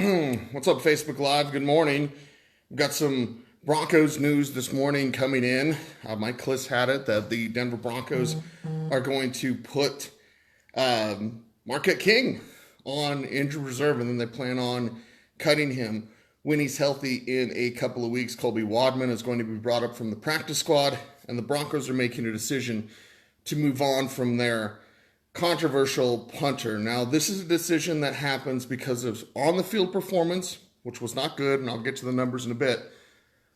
What's up, Facebook Live? Good morning. We've got some Broncos news this morning coming in. Mike Kliss had it that the Denver Broncos are going to put Marquette King on injured reserve, and then they plan on cutting him when he's healthy in a couple of weeks. Colby Wadman is going to be brought up from the practice squad, and the Broncos are making a decision to move on from their controversial punter. Now, this is a decision that happens because of on-the-field performance, which was not good, and I'll get to the numbers in a bit.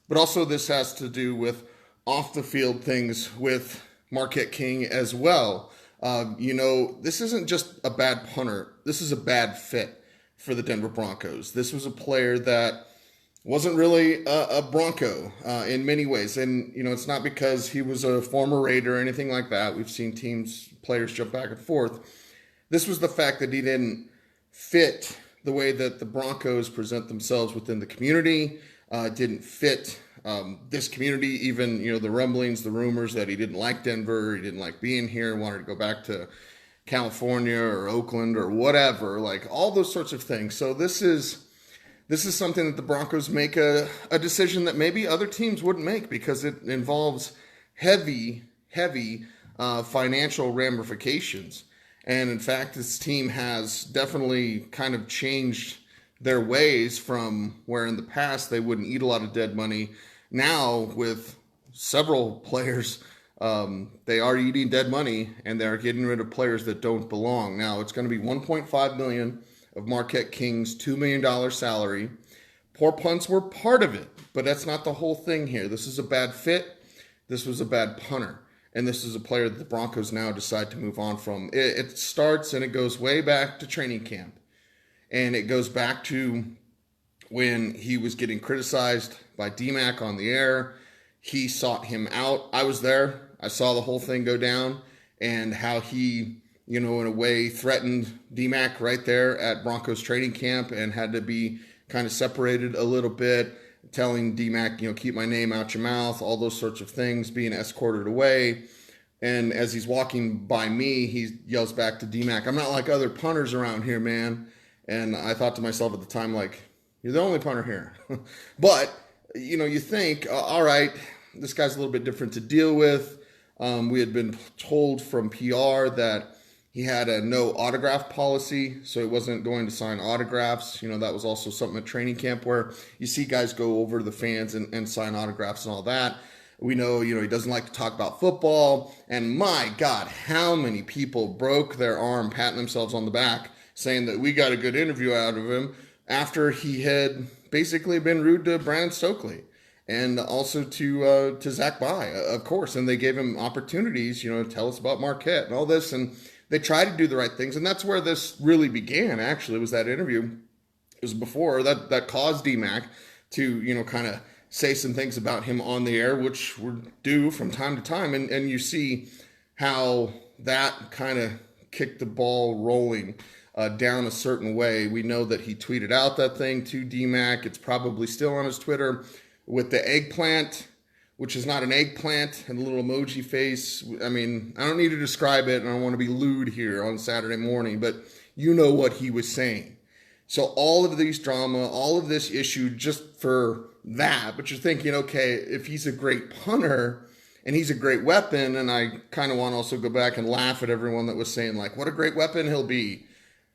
But also this has to do with off-the-field things with Marquette King as well. This isn't just a bad punter. This is a bad fit for the Denver Broncos. This was a player that wasn't really a Bronco in many ways. And, it's not because he was a former Raider or anything like that. We've seen players jump back and forth. This was the fact that he didn't fit the way that the Broncos present themselves within the community. Didn't fit this community, even, the rumblings, the rumors that he didn't like Denver, he didn't like being here, wanted to go back to California or Oakland or whatever, like all those sorts of things. So this is something that the Broncos make a decision that maybe other teams wouldn't make because it involves heavy financial ramifications. And in fact, this team has definitely kind of changed their ways from where in the past they wouldn't eat a lot of dead money. Now with several players, they are eating dead money and they're getting rid of players that don't belong. Now it's going to be $1.5 million of Marquette King's $2 million salary. Poor punts were part of it, but that's not the whole thing here. This is a bad fit. This was a bad punter. And this is a player that the Broncos now decide to move on from. It starts and it goes way back to training camp. And it goes back to when he was getting criticized by DMAC on the air. He sought him out. I was there. I saw the whole thing go down and how he, in a way threatened DMAC right there at Broncos training camp and had to be kind of separated a little bit, telling DMAC, keep my name out your mouth, all those sorts of things, being escorted away. And as he's walking by me, he yells back to DMAC, "I'm not like other punters around here, man." And I thought to myself at the time, like, you're the only punter here. But, you think, all right, this guy's a little bit different to deal with. We had been told from PR that he had a no autograph policy, so he wasn't going to sign autographs. That was also something at training camp where you see guys go over to the fans and sign autographs and all that. We know, he doesn't like to talk about football. And my God, how many people broke their arm patting themselves on the back saying that we got a good interview out of him after he had basically been rude to Brandon Stokely and also to Zach Bye, of course. And they gave him opportunities, to tell us about Marquette and all this. And they tried to do the right things. And that's where this really began, actually, was that interview. It was before that caused DMAC to, kind of say some things about him on the air, which were due from time to time. And you see how that kind of kicked the ball rolling down a certain way. We know that he tweeted out that thing to DMAC. It's probably still on his Twitter with the eggplant, which is not an eggplant, and a little emoji face. I mean, I don't need to describe it, and I don't want to be lewd here on Saturday morning, but you know what he was saying. So all of these drama, all of this issue just for that, but you're thinking, okay, if he's a great punter and he's a great weapon, and I kind of want to also go back and laugh at everyone that was saying, like, what a great weapon he'll be.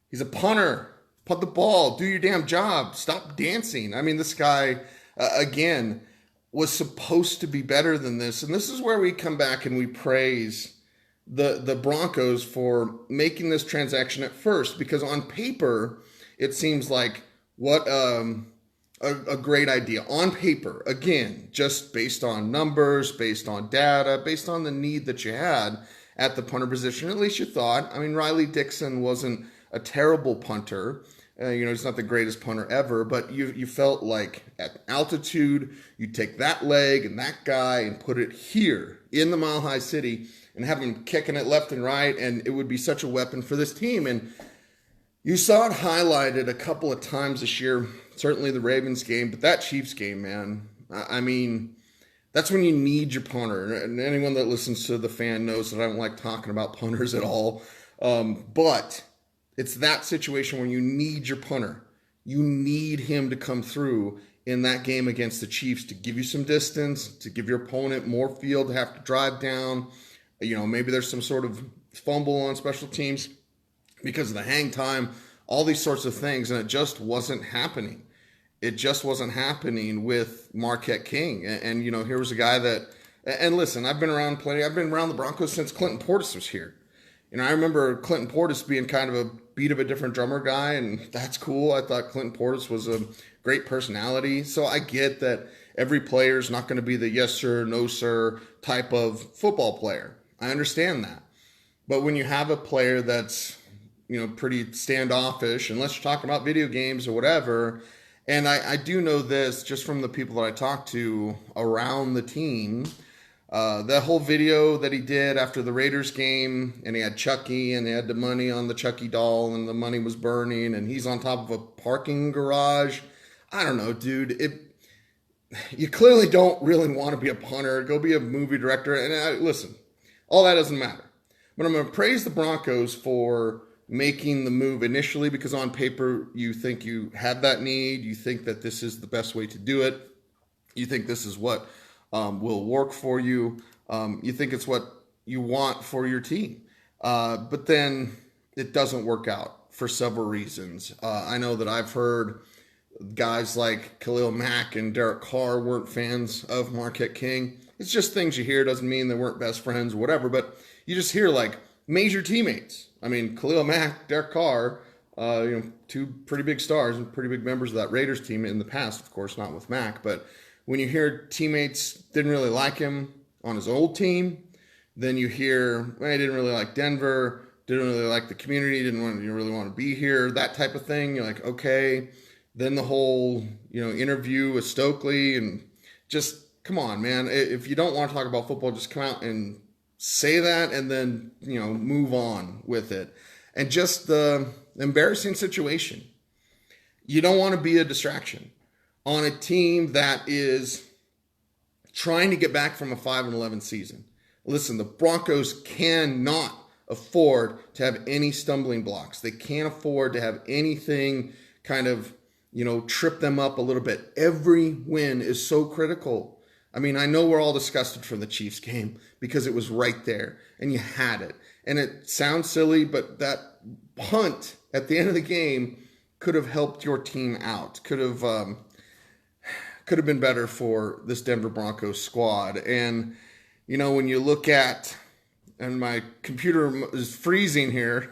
He's a punter. Punt the ball. Do your damn job. Stop dancing. I mean, this guy, again, was supposed to be better than this. And this is where we come back and we praise the Broncos for making this transaction at first, because on paper, it seems like what a great idea. On paper, again, just based on numbers, based on data, based on the need that you had at the punter position, at least you thought. I mean, Riley Dixon wasn't a terrible punter. He's not the greatest punter ever, but you felt like at altitude, you take that leg and that guy and put it here in the Mile High City and have him kicking it left and right, and it would be such a weapon for this team. And you saw it highlighted a couple of times this year, certainly the Ravens game, but that Chiefs game, man, I mean, that's when you need your punter. And anyone that listens to the fan knows that I don't like talking about punters at all, but it's that situation where you need your punter. You need him to come through in that game against the Chiefs to give you some distance, to give your opponent more field to have to drive down. Maybe there's some sort of fumble on special teams because of the hang time, all these sorts of things, and it just wasn't happening. It just wasn't happening with Marquette King. And here was a guy that, and listen, I've been around the Broncos since Clinton Portis was here. I remember Clinton Portis being kind of a beat of a different drummer guy, and that's cool. I thought Clinton Portis was a great personality. So I get that every player is not going to be the yes sir, no sir type of football player. I understand that. But when you have a player that's, pretty standoffish, unless you're talking about video games or whatever, and I do know this just from the people that I talked to around the team, that whole video that he did after the Raiders game, and he had Chucky, and they had the money on the Chucky doll, and the money was burning, and he's on top of a parking garage. I don't know, dude. You clearly don't really want to be a punter. Go be a movie director. And listen, all that doesn't matter. But I'm going to praise the Broncos for making the move initially, because on paper you think you have that need. You think that this is the best way to do it. You think this is what will work for you. You think it's what you want for your team. But then it doesn't work out for several reasons. I know that I've heard guys like Khalil Mack and Derek Carr weren't fans of Marquette King. It's just things you hear. Doesn't mean they weren't best friends or whatever, but you just hear like major teammates. I mean, Khalil Mack, Derek Carr, two pretty big stars and pretty big members of that Raiders team in the past, of course, not with Mack. But when you hear teammates didn't really like him on his old team, then you hear, well, he didn't really like Denver, didn't really like the community, didn't really want to be here, that type of thing. You're like, okay. Then the whole, interview with Stokely, and just, come on, man. If you don't want to talk about football, just come out and say that and then, move on with it. And just the embarrassing situation. You don't want to be a distraction on a team that is trying to get back from a 5-11 season. Listen, the Broncos cannot afford to have any stumbling blocks. They can't afford to have anything kind of, trip them up a little bit. Every win is so critical. I mean, I know we're all disgusted from the Chiefs game because it was right there and you had it. And it sounds silly, but that punt at the end of the game could have helped your team out. Could have been better for this Denver Broncos squad. And, when you look at, and my computer is freezing here.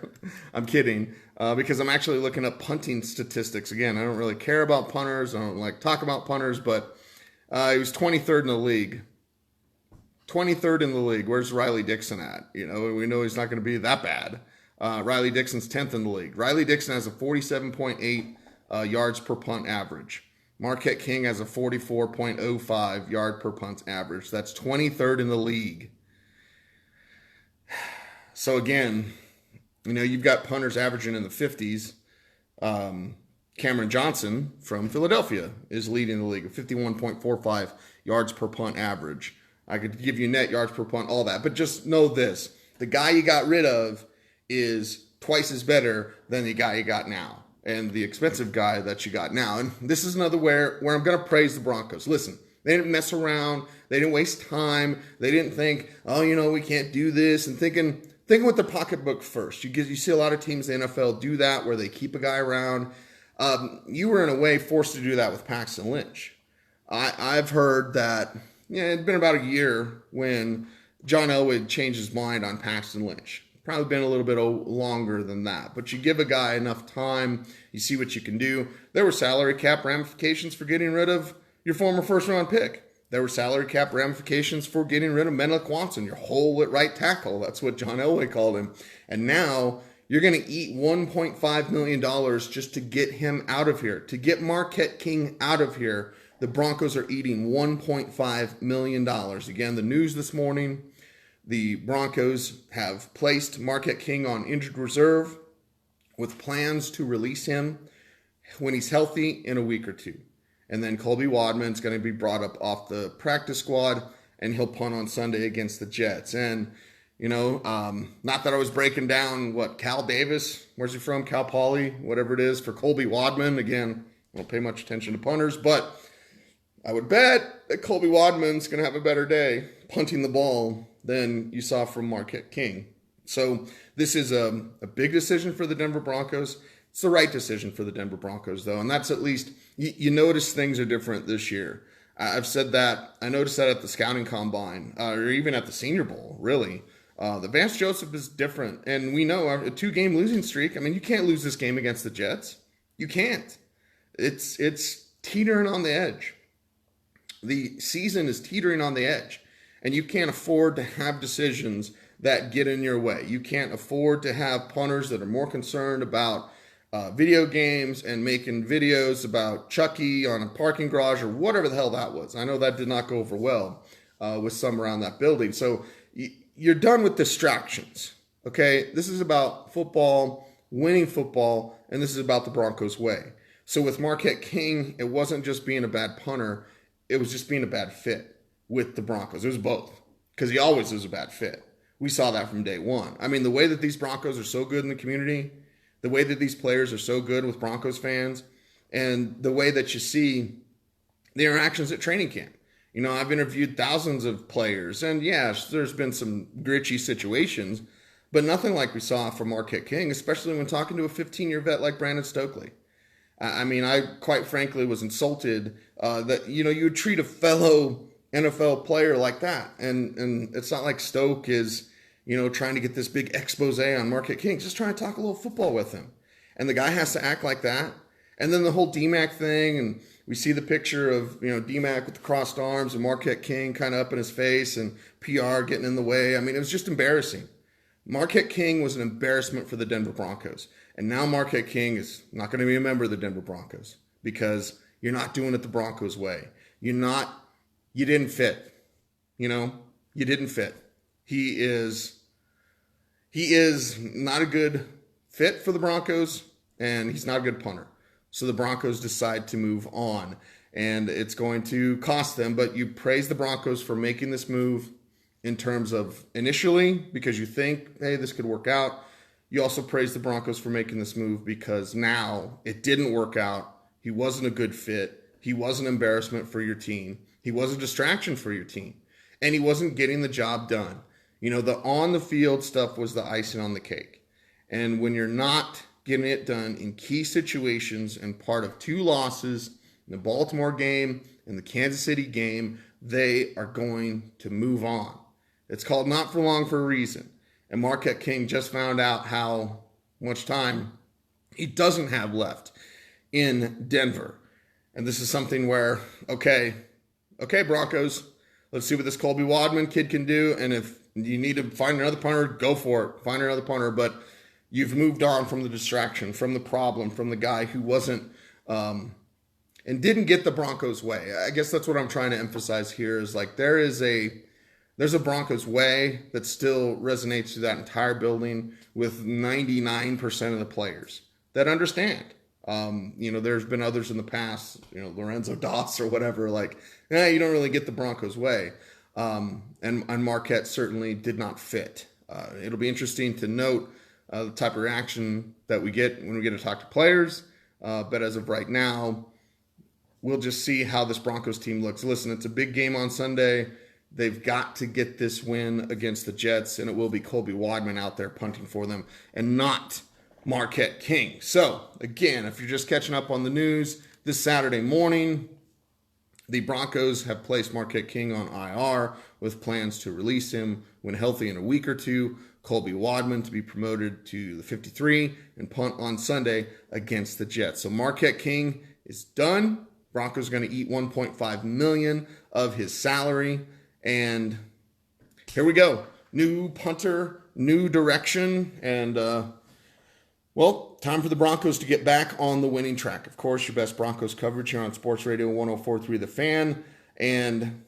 I'm kidding, because I'm actually looking up punting statistics. Again, I don't really care about punters. I don't like talk about punters, but he was 23rd in the league. 23rd in the league. Where's Riley Dixon at? We know he's not going to be that bad. Riley Dixon's 10th in the league. Riley Dixon has a 47.8 yards per punt average. Marquette King has a 44.05 yard per punt average. That's 23rd in the league. So again, you've got punters averaging in the 50s. Cameron Johnson from Philadelphia is leading the league at 51.45 yards per punt average. I could give you net yards per punt, all that. But just know this. The guy you got rid of is twice as better than the guy you got now. And the expensive guy that you got now. And this is another where I'm going to praise the Broncos. Listen, they didn't mess around. They didn't waste time. They didn't think, we can't do this. And thinking with their pocketbook first. You see a lot of teams in the NFL do that where they keep a guy around. You were in a way forced to do that with Paxton Lynch. I've heard that it'd been about a year when John Elway changed his mind on Paxton Lynch. Probably been a little bit longer than that. But you give a guy enough time, you see what you can do. There were salary cap ramifications for getting rid of your former first-round pick. There were salary cap ramifications for getting rid of Menelik Watson, your whole right tackle. That's what John Elway called him. And now you're going to eat $1.5 million just to get him out of here. To get Marquette King out of here, the Broncos are eating $1.5 million. Again, the news this morning, the Broncos have placed Marquette King on injured reserve with plans to release him when he's healthy in a week or two. And then Colby Wadman's going to be brought up off the practice squad, and he'll punt on Sunday against the Jets. And, Not that I was breaking down Cal Davis, where's he from? Cal Poly, whatever it is, for Colby Wadman. Again, I don't pay much attention to punters, but I would bet that Colby Wadman's going to have a better day punting the ball than you saw from Marquette King. So this is a big decision for the Denver Broncos. It's the right decision for the Denver Broncos, though, and that's at least, you notice things are different this year. I've said that. I noticed that at the scouting combine, or even at the Senior Bowl, really. The Vance Joseph is different, and we know a 2-game losing streak. I mean, you can't lose this game against the Jets. You can't. It's teetering on the edge. The season is teetering on the edge, and you can't afford to have decisions that get in your way. You can't afford to have punters that are more concerned about video games and making videos about Chucky on a parking garage or whatever the hell that was. I know that did not go over well with some around that building. So you're done with distractions, okay? This is about football, winning football, and this is about the Broncos' way. So with Marquette King, it wasn't just being a bad punter. It was just being a bad fit with the Broncos. It was both, because he always is a bad fit. We saw that from day one. I mean, the way that these Broncos are so good in the community, the way that these players are so good with Broncos fans, and the way that you see the interactions at training camp. I've interviewed thousands of players, and yes, there's been some gritty situations, but nothing like we saw from Marquette King, especially when talking to a 15-year vet like Brandon Stokely. I mean, I quite frankly was insulted that, you would treat a fellow NFL player like that. And it's not like Stoke is, trying to get this big expose on Marquette King, just trying to talk a little football with him. And the guy has to act like that. And then the whole DMAC thing, and we see the picture of, DMAC with the crossed arms and Marquette King kind of up in his face and PR getting in the way. I mean, it was just embarrassing. Marquette King was an embarrassment for the Denver Broncos. And now Marquette King is not going to be a member of the Denver Broncos because you're not doing it the Broncos way. You didn't fit. You didn't fit. He is not a good fit for the Broncos, and he's not a good punter. So the Broncos decide to move on, and it's going to cost them. But you praise the Broncos for making this move in terms of initially because you think, hey, this could work out. You also praise the Broncos for making this move because now it didn't work out. He wasn't a good fit. He was an embarrassment for your team. He was a distraction for your team. And he wasn't getting the job done. The on-the-field stuff was the icing on the cake. And when you're not getting it done in key situations and part of 2 losses, in the Baltimore game and the Kansas City game, they are going to move on. It's called not for long for a reason. And Marquette King just found out how much time he doesn't have left in Denver. And this is something where, okay, Broncos, let's see what this Colby Wadman kid can do. And if you need to find another punter, go for it. Find another punter. But you've moved on from the distraction, from the problem, from the guy who wasn't and didn't get the Broncos' way. I guess that's what I'm trying to emphasize here is there's a Broncos way that still resonates through that entire building with 99% of the players that understand. There's been others in the past, Lorenzo Doss or whatever, you don't really get the Broncos' way. And Marquette certainly did not fit. It'll be interesting to note the type of reaction that we get when we get to talk to players. But as of right now, we'll just see how this Broncos team looks. Listen, it's a big game on Sunday. They've got to get this win against the Jets, and it will be Colby Wadman out there punting for them and not Marquette King. So, again, if you're just catching up on the news, this Saturday morning, the Broncos have placed Marquette King on IR with plans to release him when healthy in a week or two. Colby Wadman to be promoted to the 53 and punt on Sunday against the Jets. So Marquette King is done. Broncos are going to eat $1.5 million of his salary. And here we go. New punter, new direction. And, time for the Broncos to get back on the winning track. Of course, your best Broncos coverage here on Sports Radio 104.3 The Fan. And,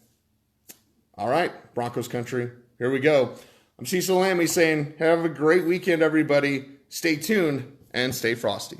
all right, Broncos country, here we go. I'm Cecil Lammey saying, have a great weekend, everybody. Stay tuned and stay frosty.